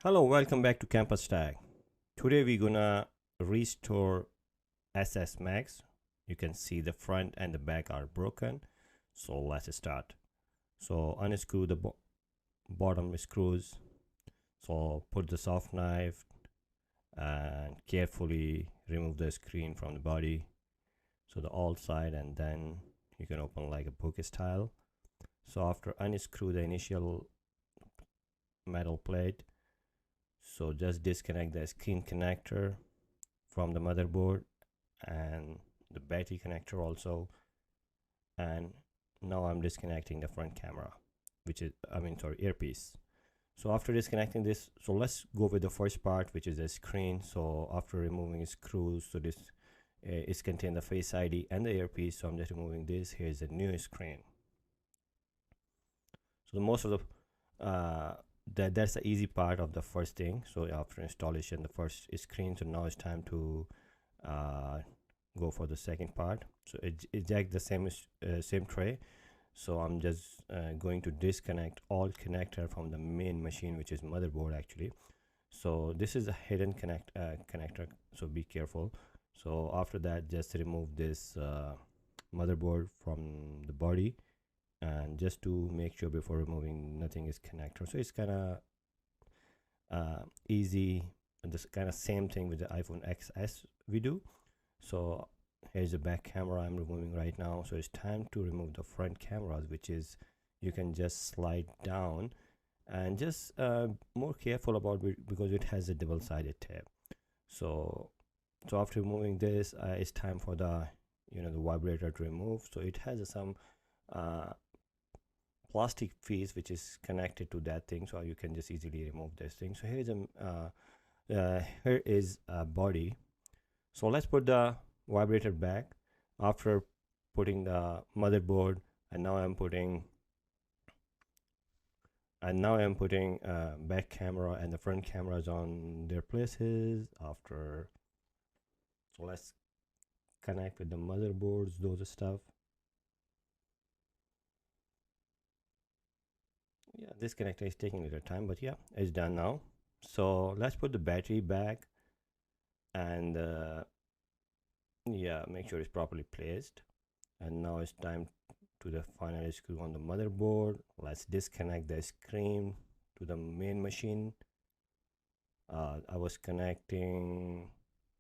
Hello, welcome back to Campus Tag. Today we're gonna restore SS Max. You can see the front and the back are broken. So let's start. So unscrew the bottom screws. So put the soft knife and carefully remove the screen from the body. So the all side, and then you can open like a book style. So after unscrew the initial metal plate, so just disconnect the screen connector from the motherboard and the battery connector also. And now I'm disconnecting the front camera, which is earpiece. So after disconnecting this, so let's go with the first part, which is the screen. So after removing screws, so this is contain the Face ID and the earpiece. So I'm just removing this. Here's the new screen. So the most of the that's the easy part of the first thing. So after installation, the first screen. So now it's time to go for the second part. So eject the same tray. So I'm just going to disconnect all connector from the main machine, which is motherboard actually. So this is a hidden connector, so be careful. So after that, just remove this motherboard from the body, and just to make sure before removing nothing is connector. So it's kind of easy, and this kind of same thing with the iPhone XS we do. So here's the back camera I'm removing right now. So it's time to remove the front cameras, which is you can just slide down and just more careful about it because it has a double-sided tape. So after removing this, it's time for the the vibrator to remove. So it has some plastic piece which is connected to that thing, so you can just easily remove this thing. So here's here is a body. So let's put the vibrator back after putting the motherboard, and now I'm putting back camera and the front cameras on their places after. So let's connect with the motherboards, those stuff. Yeah, this connector is taking a little time, but yeah, it's done now. So let's put the battery back, and yeah, make sure it's properly placed. And now it's time to the final screw on the motherboard. Let's disconnect the screen to the main machine. I was connecting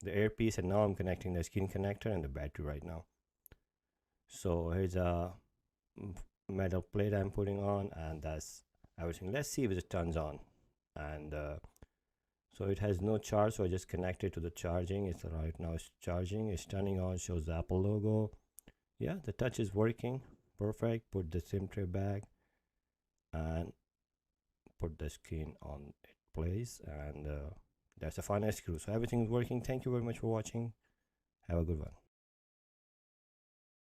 the earpiece, and now I'm connecting the screen connector and the battery right now. So here's a metal plate I'm putting on, and that's everything. Let's see if it turns on. And so it has no charge, so I just connect it to the charging. It's right now it's charging, it's turning on, shows the Apple logo. Yeah, the touch is working perfect. Put the SIM tray back and put the screen on its place, and that's the final screw. So everything is working. Thank you very much for watching. Have a good one.